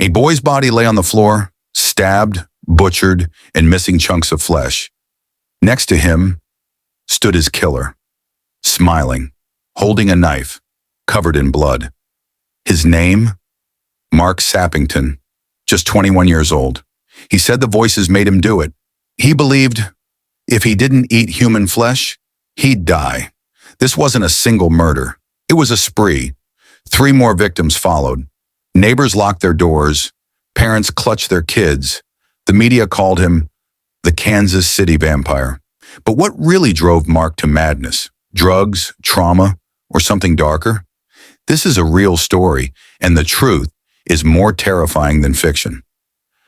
A boy's body lay on the floor, stabbed, butchered, and missing chunks of flesh. Next to him stood his killer, smiling, holding a knife, covered in blood. His name? Marc Sappington, just 21 years old. He said the voices made him do it. He believed if he didn't eat human flesh, he'd die. This wasn't a single murder. It was a spree. 3 more victims followed. Neighbors locked their doors. Parents clutched their kids. The media called him the Kansas City vampire. But what really drove Marc to madness? Drugs, trauma, or something darker? This is a real story, and the truth is more terrifying than fiction.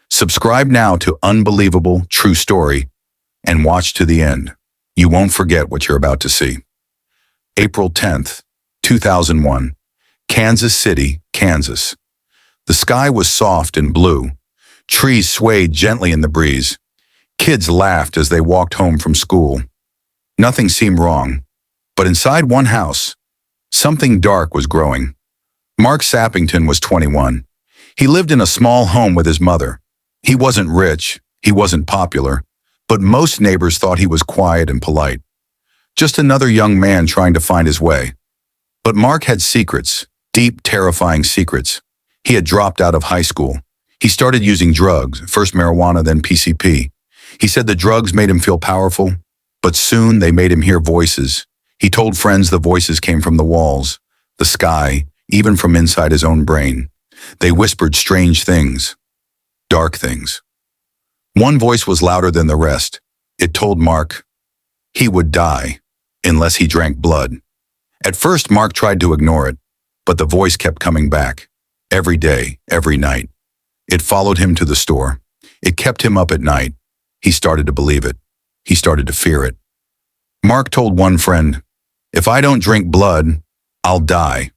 Subscribe now to Unbelievable True Story and watch to the end. You won't forget what you're about to see. April 10th, 2001, Kansas City, Kansas. The sky was soft and blue. Trees swayed gently in the breeze. Kids laughed as they walked home from school. Nothing seemed wrong, but inside one house, something dark was growing. Marc Sappington was 21. He lived in a small home with his mother. He wasn't rich, he wasn't popular, but most neighbors thought he was quiet and polite. Just another young man trying to find his way. But Marc had secrets, deep, terrifying secrets. He had dropped out of high school. He started using drugs, first marijuana, then PCP. He said the drugs made him feel powerful, but soon they made him hear voices. He told friends the voices came from the walls, the sky, even from inside his own brain. They whispered strange things, dark things. One voice was louder than the rest. It told Marc he would die unless he drank blood. At first, Marc tried to ignore it, but the voice kept coming back. Every day, every night. It followed him to the store. It kept him up at night. He started to believe it. He started to fear it. Marc told one friend, "If I don't drink blood, I'll die."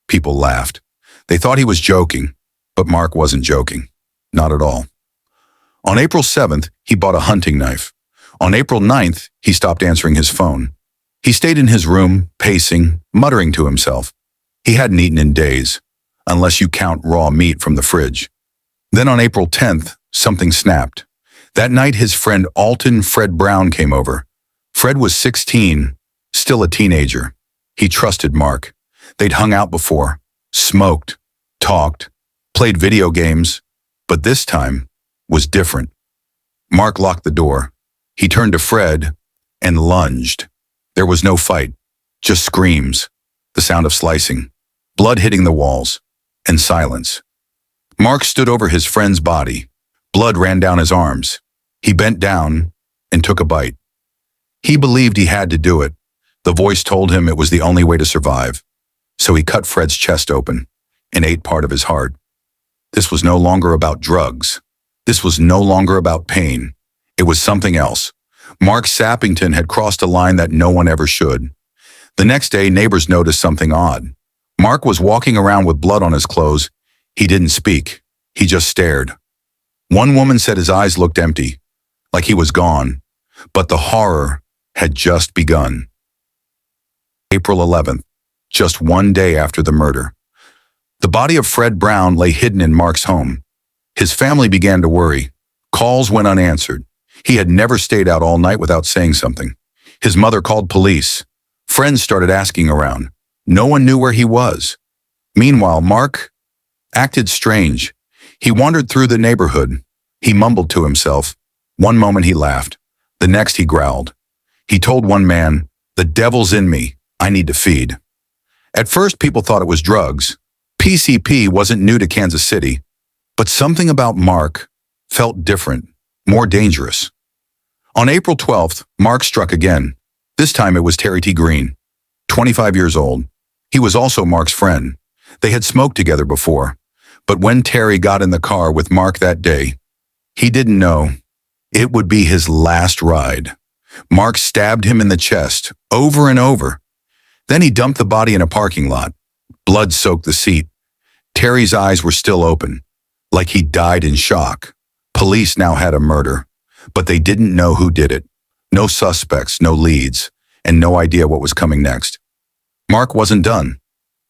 People laughed. They thought he was joking, but Marc wasn't joking. Not at all. On April 7th, he bought a hunting knife. On April 9th, he stopped answering his phone. He stayed in his room, pacing, muttering to himself. He hadn't eaten in days, unless you count raw meat from the fridge. Then on April 10th, something snapped. That night, his friend Alton Fred Brown came over. Fred was 16, still a teenager. He trusted Marc. They'd hung out before, smoked, talked, played video games, but this time was different. Marc locked the door. He turned to Fred and lunged. There was no fight, just screams, the sound of slicing, blood hitting the walls, and silence. Marc stood over his friend's body. Blood ran down his arms. He bent down and took a bite. He believed he had to do it. The voice told him it was the only way to survive. So he cut Fred's chest open and ate part of his heart. This was no longer about drugs. This was no longer about pain. It was something else. Marc Sappington had crossed a line that no one ever should. The next day, neighbors noticed something odd. Marc was walking around with blood on his clothes. He didn't speak. He just stared. One woman said his eyes looked empty, like he was gone, but the horror had just begun. April 11th, just one day after the murder. The body of Fred Brown lay hidden in Marc's home. His family began to worry. Calls went unanswered. He had never stayed out all night without saying something. His mother called police. Friends started asking around. No one knew where he was. Meanwhile, Marc acted strange. He wandered through the neighborhood. He mumbled to himself. One moment he laughed. The next he growled. He told one man, "The devil's in me. I need to feed." At first, people thought it was drugs. PCP wasn't new to Kansas City, but something about Marc felt different, more dangerous. On April 12th, Marc struck again. This time it was Terry T. Green, 25 years old. He was also Marc's friend. They had smoked together before. But when Terry got in the car with Marc that day, he didn't know it would be his last ride. Marc stabbed him in the chest, over and over. Then he dumped the body in a parking lot. Blood soaked the seat. Terry's eyes were still open, like he died in shock. Police now had a murder, but they didn't know who did it. No suspects, no leads, and no idea what was coming next. Marc wasn't done.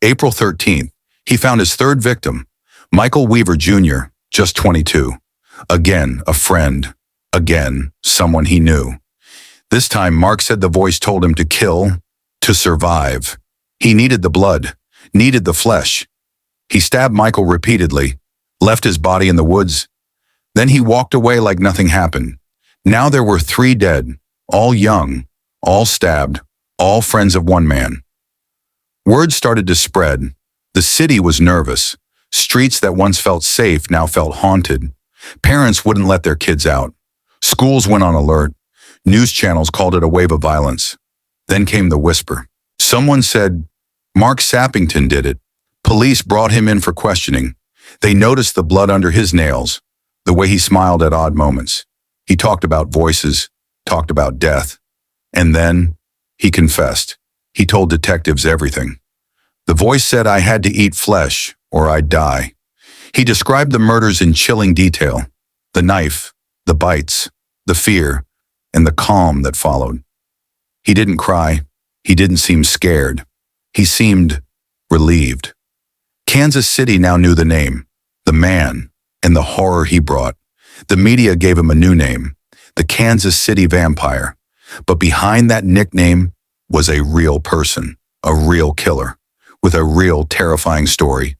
April 13th, he found his third victim. Michael Weaver Jr., just 22. Again, a friend. Again, someone he knew. This time, Mark said the voice told him to kill, to survive. He needed the blood, needed the flesh. He stabbed Michael repeatedly, left his body in the woods. Then he walked away like nothing happened. Now there were 3 dead, all young, all stabbed, all friends of one man. Word started to spread. The city was nervous. Streets that once felt safe now felt haunted. Parents wouldn't let their kids out. Schools went on alert. News channels called it a wave of violence. Then came the whisper. Someone said, Marc Sappington did it. Police brought him in for questioning. They noticed the blood under his nails, the way he smiled at odd moments. He talked about voices, talked about death. And then he confessed. He told detectives everything. The voice said I had to eat flesh or I'd die. He described the murders in chilling detail. The knife, the bites, the fear, and the calm that followed. He didn't cry. He didn't seem scared. He seemed relieved. Kansas City now knew the name, the man, and the horror he brought. The media gave him a new name, the Kansas City Vampire. But behind that nickname was a real person, a real killer, with a real terrifying story,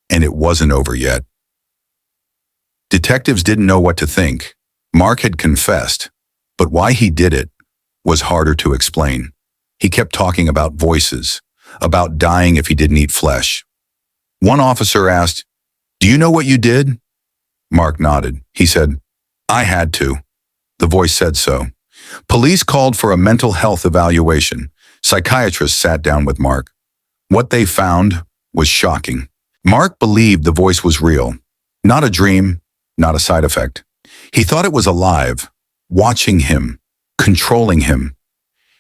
and it wasn't over yet. Detectives didn't know what to think. Mark had confessed, but why he did it was harder to explain. He kept talking about voices, about dying if he didn't eat flesh. One officer asked, "Do you know what you did?" Mark nodded. He said, "I had to." The voice said so. Police called for a mental health evaluation. Psychiatrists sat down with Mark. What they found was shocking. Mark believed the voice was real, not a dream, not a side effect. He thought it was alive, watching him, controlling him.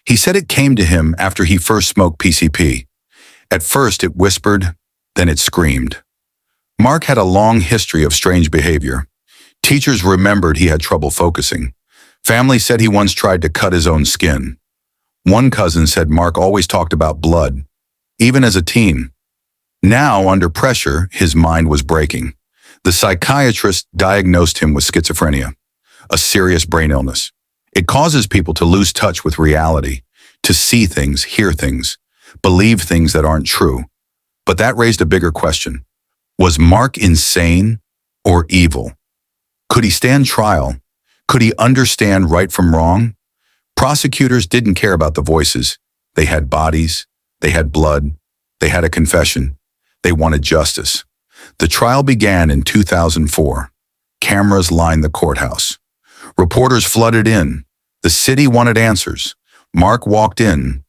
He said it came to him after he first smoked PCP. At first it whispered, then it screamed. Mark had a long history of strange behavior. Teachers remembered he had trouble focusing. Family said he once tried to cut his own skin. One cousin said Mark always talked about blood, even as a teen. Now, under pressure, his mind was breaking. The psychiatrist diagnosed him with schizophrenia, a serious brain illness. It causes people to lose touch with reality, to see things, hear things, believe things that aren't true. But that raised a bigger question. Was Mark insane or evil? Could he stand trial? Could he understand right from wrong? Prosecutors didn't care about the voices. They had bodies, they had blood, they had a confession. They wanted justice. The trial began in 2004. Cameras lined the courthouse. Reporters flooded in. The city wanted answers. Mark walked in,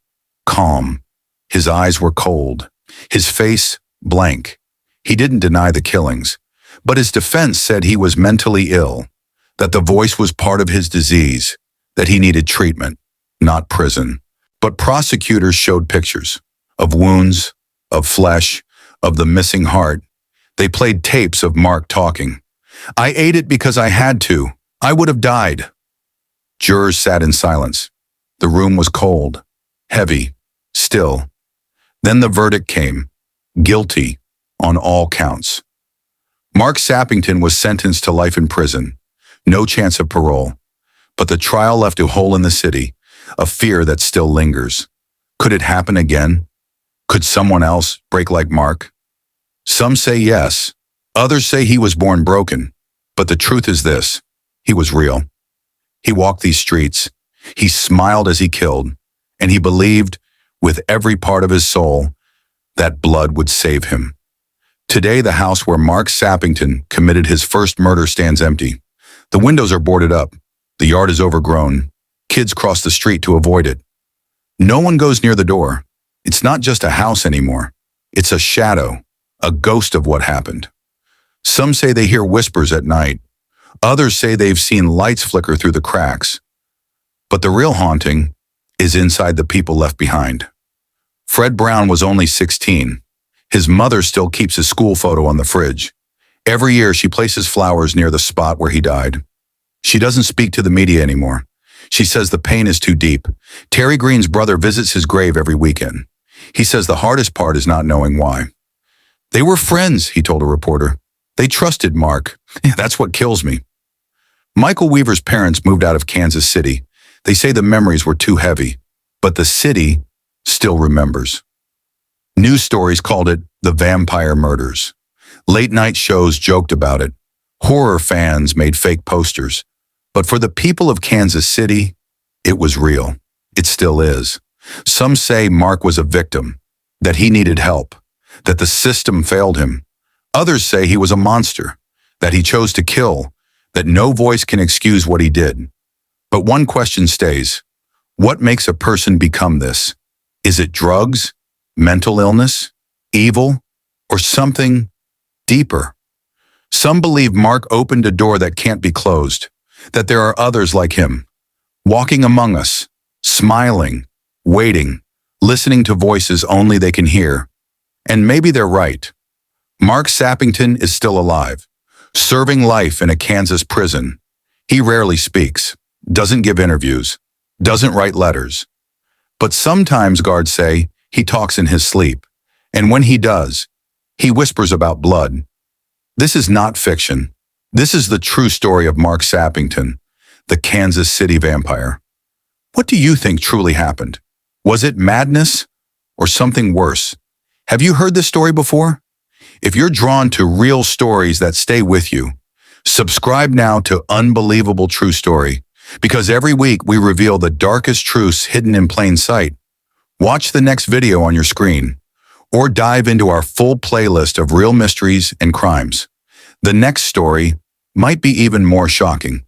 calm. His eyes were cold. His face blank. He didn't deny the killings, but his defense said he was mentally ill, that the voice was part of his disease, that he needed treatment, not prison. But prosecutors showed pictures of wounds, of flesh, of the missing heart. They played tapes of Mark talking. I ate it because I had to. I would have died. Jurors sat in silence. The room was cold, heavy, still. Then the verdict came, guilty on all counts. Marc Sappington was sentenced to life in prison, no chance of parole. But the trial left a hole in the city, a fear that still lingers. Could it happen again? Could someone else break like Mark? Some say yes. Others say he was born broken. But the truth is this: he was real. He walked these streets. He smiled as he killed. And he believed, with every part of his soul, that blood would save him. Today, the house where Marc Sappington committed his first murder stands empty. The windows are boarded up. The yard is overgrown. Kids cross the street to avoid it. No one goes near the door. It's not just a house anymore. It's a shadow, a ghost of what happened. Some say they hear whispers at night. Others say they've seen lights flicker through the cracks. But the real haunting is inside the people left behind. Fred Brown was only 16. His mother still keeps his school photo on the fridge. Every year she places flowers near the spot where he died. She doesn't speak to the media anymore. She says the pain is too deep. Terry Green's brother visits his grave every weekend. He says the hardest part is not knowing why. They were friends, he told a reporter. They trusted Mark. That's what kills me. Michael Weaver's parents moved out of Kansas City. They say the memories were too heavy, but the city still remembers. News stories called it the vampire murders. Late-night shows joked about it. Horror fans made fake posters. But for the people of Kansas City, it was real. It still is. Some say Mark was a victim, that he needed help, that the system failed him. Others say he was a monster, that he chose to kill, that no voice can excuse what he did. But one question stays. What makes a person become this? Is it drugs, mental illness, evil, or something deeper? Some believe Mark opened a door that can't be closed, that there are others like him, walking among us, smiling, waiting, listening to voices only they can hear. And maybe they're right. Marc Sappington is still alive, serving life in a Kansas prison. He rarely speaks, doesn't give interviews, doesn't write letters. But sometimes, guards say, he talks in his sleep. And when he does, he whispers about blood. This is not fiction. This is the true story of Marc Sappington, the Kansas City vampire. What do you think truly happened? Was it madness or something worse? Have you heard this story before? If you're drawn to real stories that stay with you, subscribe now to Unbelievable True Story, because every week we reveal the darkest truths hidden in plain sight. Watch the next video on your screen, or dive into our full playlist of real mysteries and crimes. The next story might be even more shocking.